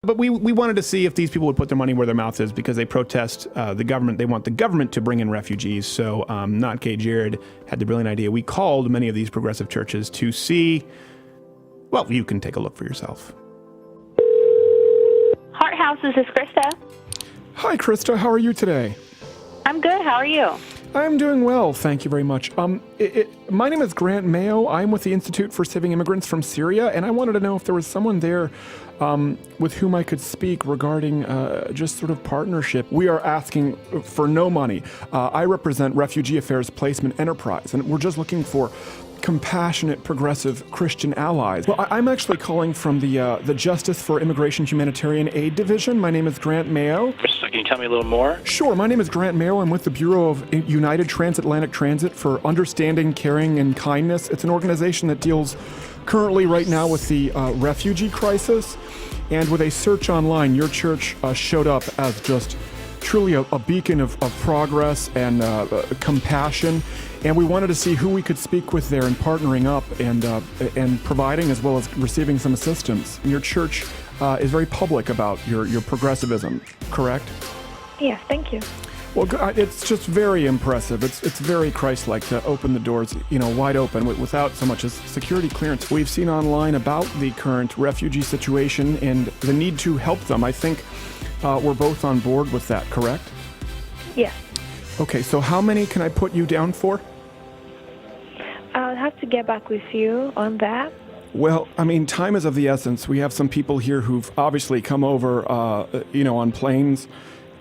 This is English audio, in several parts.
But we wanted to see if these people would put their money where their mouth is because they protest the government. They want the government to bring in refugees. So Not Gay Jared had the brilliant idea. We called many of these progressive churches to see, well, you can take a look for yourself. Heart House, this is Krista. Hi, Krista. How are you today? I'm good. How are you? I'm doing well, thank you very much. My name is Grant Mayo. I'm with the Institute for Saving Immigrants from Syria, and I wanted to know if there was someone there with whom I could speak regarding just sort of partnership. We are asking for no money. I represent Refugee Affairs Placement Enterprise, and we're just looking for compassionate, progressive Christian allies. Well, I'm actually calling from the Justice for Immigration Humanitarian Aid Division. My name is Grant Mayo. So can you tell me a little more? Sure. My name is Grant Mayo. I'm with the Bureau of United Transatlantic Transit for Understanding, Caring, and Kindness. It's an organization that deals currently right now with the refugee crisis. And with a search online, your church showed up as just truly a beacon of progress and compassion. And we wanted to see who we could speak with there and partnering up and providing as well as receiving some assistance. Your church is very public about your progressivism, correct? Yes, thank you. Well, it's just very impressive. It's very Christ-like to open the doors, wide open without so much as security clearance. We've seen online about the current refugee situation and the need to help them. I think we're both on board with that, correct? Yes. Okay, so how many can I put you down for? I'll have to get back with you on that. Well, I mean, time is of the essence. We have some people here who've obviously come over, on planes,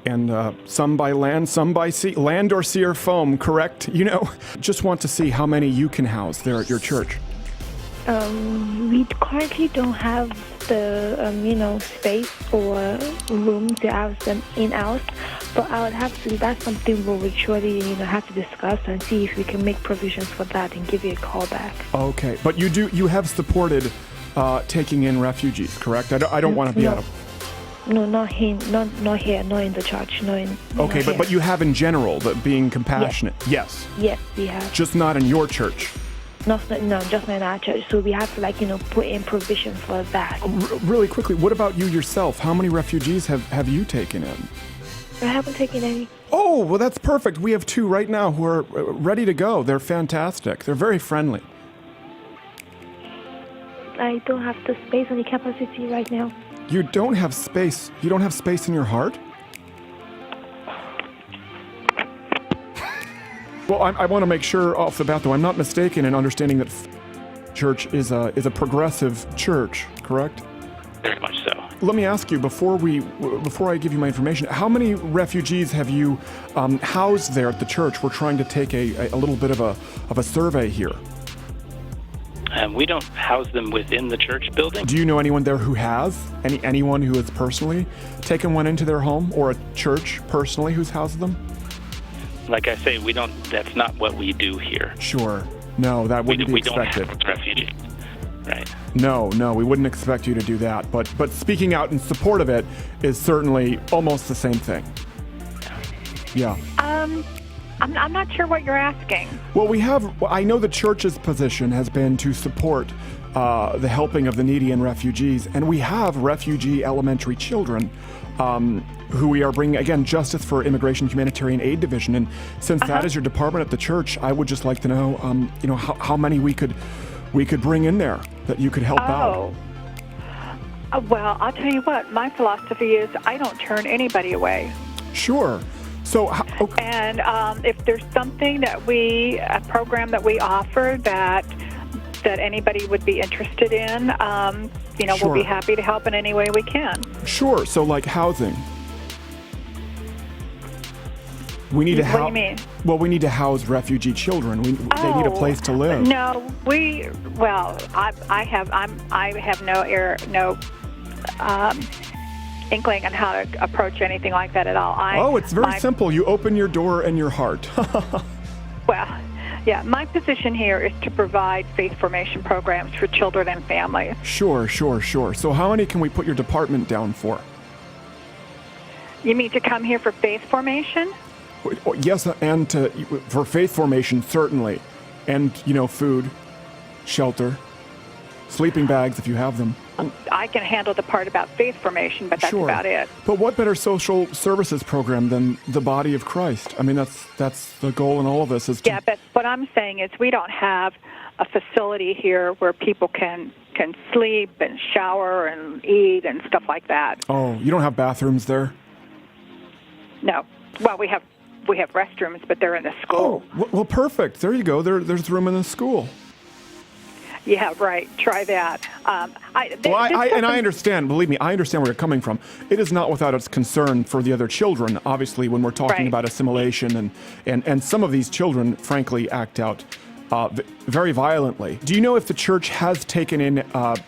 and some by land, some by sea, land or sea or foam, correct? Just want to see how many you can house there at your church. We currently don't have the, space or room to house them in-house, but I would have to, that's something we would surely, have to discuss and see if we can make provisions for that and give you a call back. Okay, but you have supported taking in refugees, correct? I don't want to be out of... No, not here, not in the church, Okay, but you have in general, being compassionate, yes? Yes, we have. Just not in your church? No, just not in our church. So we have to, put in provisions for that. Really quickly, what about you yourself? How many refugees have you taken in? I haven't taken any. Oh, well, that's perfect. We have 2 right now who are ready to go. They're fantastic. They're very friendly. I don't have the space and the capacity right now. You don't have space? You don't have space in your heart? Well, I want to make sure off the bat, though, I'm not mistaken in understanding that church is a progressive church, correct? Very much so. Let me ask you, before I give you my information, how many refugees have you housed there at the church? We're trying to take a little bit of a survey here. We don't house them within the church building. Do you know anyone there who has? Anyone who has personally taken one into their home, or a church personally who's housed them? Like I say, that's not what we do here. Sure. No, that wouldn't be expected. We don't have refugees. Right. No, we wouldn't expect you to do that. But speaking out in support of it is certainly almost the same thing. Yeah. I'm not sure what you're asking. Well, I know the church's position has been to support the helping of the needy and refugees, and we have refugee elementary children who we are bringing, again, Justice for Immigration Humanitarian Aid Division. And since that is your department at the church, I would just like to know, how many we could bring in there that you could help out. Well, I'll tell you what, my philosophy is I don't turn anybody away. Sure. So, okay. And if there's something a program that we offer that anybody would be interested in, Sure. we'll be happy to help in any way we can. Sure. So, like housing. We need to What do you mean? Well, we need to house refugee children. They need a place to live. No, I have no inkling on how to approach anything like that at all. It's very simple. You open your door and your heart. Well, yeah, my position here is to provide faith formation programs for children and families. Sure. So how many can we put your department down for? You mean to come here for faith formation? Yes, and for faith formation, certainly. And, food, shelter, sleeping bags if you have them. I can handle the part about faith formation, but that's Sure. about it. But what better social services program than the body of Christ? I mean, that's the goal in all of this is to... Yeah, but what I'm saying is we don't have a facility here where people can sleep and shower and eat and stuff like that. Oh, you don't have bathrooms there? No. Well, we have restrooms, but they're in the school. Oh, well, perfect. There you go. There's room in the school. Yeah, right. Try that. I understand. Believe me, I understand where you're coming from. It is not without its concern for the other children. Obviously, when we're talking Right. about assimilation, and some of these children, frankly, act out very violently. Do you know if the church has taken in,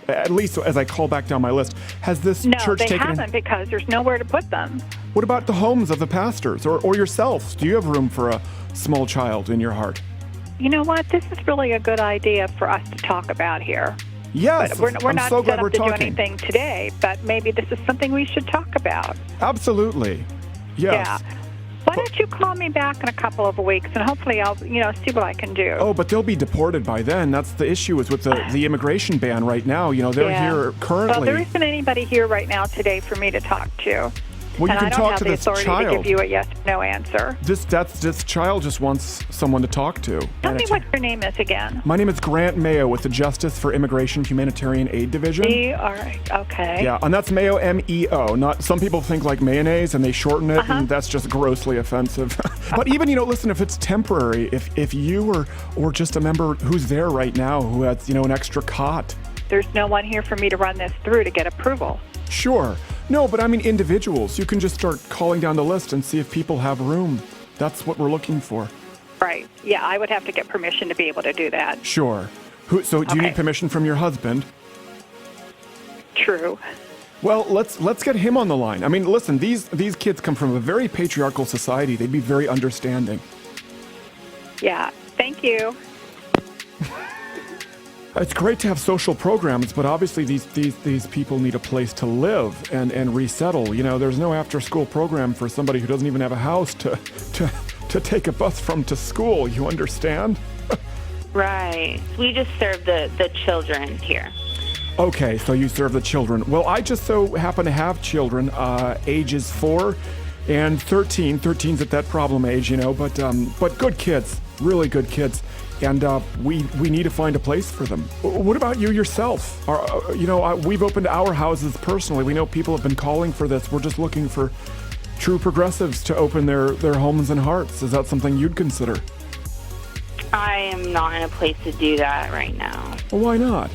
at least as I call back down my list, has this No, church they taken haven't in? because there's nowhere to put them. What about the homes of the pastors or yourself? Do you have room for a small child in your heart? You know what? This is really a good idea for us to talk about here. Yes, But we're I'm not so set glad up we're to do talking. anything today, but maybe this is something we should talk about. Absolutely. Yes. Yeah. Why don't you call me back in a couple of weeks, and hopefully I'll, see what I can do. Oh, but they'll be deported by then. That's the issue is with the immigration ban right now. They're Yeah. here currently. Well, there isn't anybody here right now today for me to talk to. Well, you and can I don't talk have to the this authority to child. give you a yes or no answer. This child just wants someone to talk to. Tell me what your name is again. My name is Grant Mayo with the Justice for Immigration Humanitarian Aid Division. All right. Okay. Yeah, and that's Mayo, M-E-O. Not some people think like mayonnaise and they shorten it, and that's just grossly offensive. But even listen, if it's temporary, if you or just a member who's there right now who has an extra cot. There's no one here for me to run this through to get approval. Sure. No, but I mean individuals. You can just start calling down the list and see if people have room. That's what we're looking for. Right. Yeah, I would have to get permission to be able to do that. Sure. So do you need permission from your husband? True. Well, let's get him on the line. I mean, listen, these kids come from a very patriarchal society. They'd be very understanding. Yeah. Thank you. It's great to have social programs, but obviously these people need a place to live and resettle. There's no after-school program for somebody who doesn't even have a house to take a bus from to school. You understand? Right. We just serve the children here. Okay, so you serve the children. Well, I just so happen to have children, ages 4 and 13. 13's at that problem age, but good kids, really good kids. And we need to find a place for them. What about you yourself? We've opened our houses personally. We know people have been calling for this. We're just looking for true progressives to open their homes and hearts. Is that something you'd consider? I am not in a place to do that right now. Well, why not?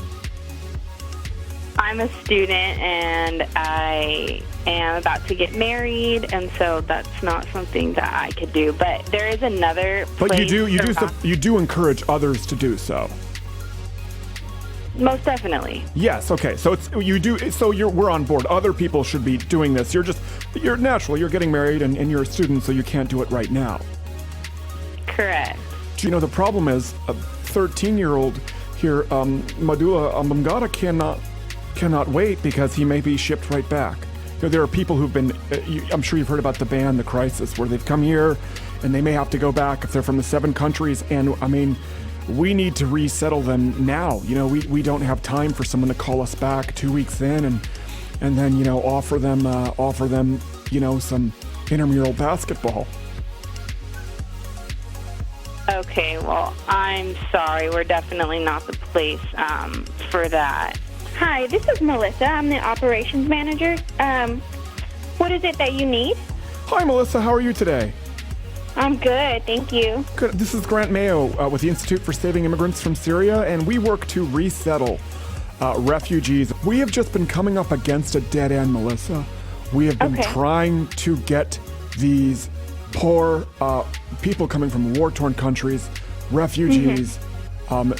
I'm a student and I am about to get married, and so that's not something that I could do. But there is another place. But you do encourage others to do so. Most definitely. Yes. Okay. So we're on board. Other people should be doing this. You're natural. You're getting married and you're a student, so you can't do it right now. Correct. The problem is a 13-year-old here, Madula Ambamgata cannot wait because he may be shipped right back. There are people who've been, I'm sure you've heard about the ban, the crisis, where they've come here and they may have to go back if they're from the 7 countries. And I mean, we need to resettle them now. We don't have time for someone to call us back 2 weeks in and then, offer them, some intramural basketball. Okay, well, I'm sorry. We're definitely not the place for that. Hi, this is Melissa. I'm the operations manager. What is it that you need? Hi, Melissa. How are you today? I'm good, thank you. Good. This is Grant Mayo with the Institute for Saving Immigrants from Syria, and we work to resettle refugees. We have just been coming up against a dead end, Melissa. We have been trying to get these poor people coming from war-torn countries, refugees,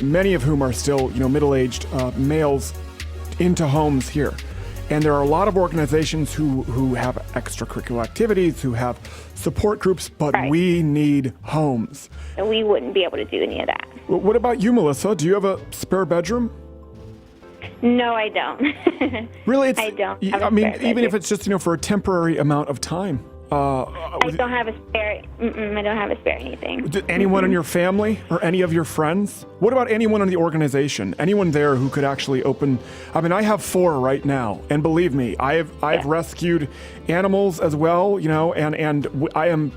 many of whom are still, middle-aged males, into homes here. And there are a lot of organizations who have extracurricular activities, who have support groups, but we need homes. And we wouldn't be able to do any of that. What about you, Melissa? Do you have a spare bedroom? No, I don't. Really? I don't have a I mean, spare even bedroom. if it's just, for a temporary amount of time. I don't have a spare. I don't have a spare anything. Anyone in your family or any of your friends? What about anyone in the organization? Anyone there who could actually open? I mean, I have 4 right now, and believe me, I've rescued animals as well. You know, and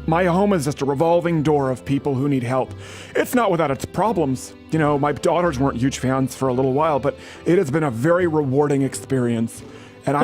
my home is just a revolving door of people who need help. It's not without its problems. You know, my daughters weren't huge fans for a little while, but it has been a very rewarding experience, and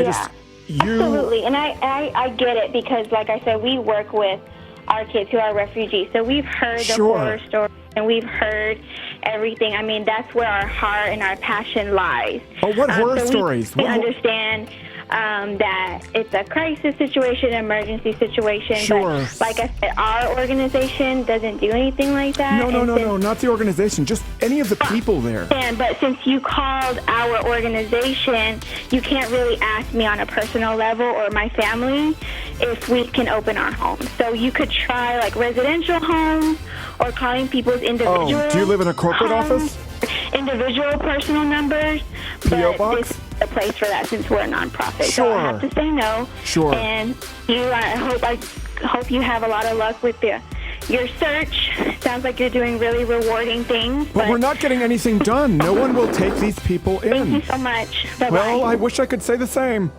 Absolutely, and I get it because, like I said, we work with our kids who are refugees, so we've heard the horror stories and we've heard everything. I mean, that's where our heart and our passion lies. Oh, what horror stories? We understand that it's a crisis situation, emergency situation. Sure. But like I said, our organization doesn't do anything like that. No, not the organization, just any of the people there. But since you called our organization, you can't really ask me on a personal level or my family if we can open our homes. So you could try like residential homes or calling people's individual Oh, do you live in a corporate homes, office? Individual personal numbers. P.O. box? This is the place for that since we're a nonprofit. Sure. So I have to say no. Sure. And I hope you have a lot of luck with your search. Sounds like you're doing really rewarding things. But we're not getting anything done. No one will take these people in. Thank you so much. Bye-bye. Well, I wish I could say the same.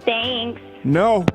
Thanks. No.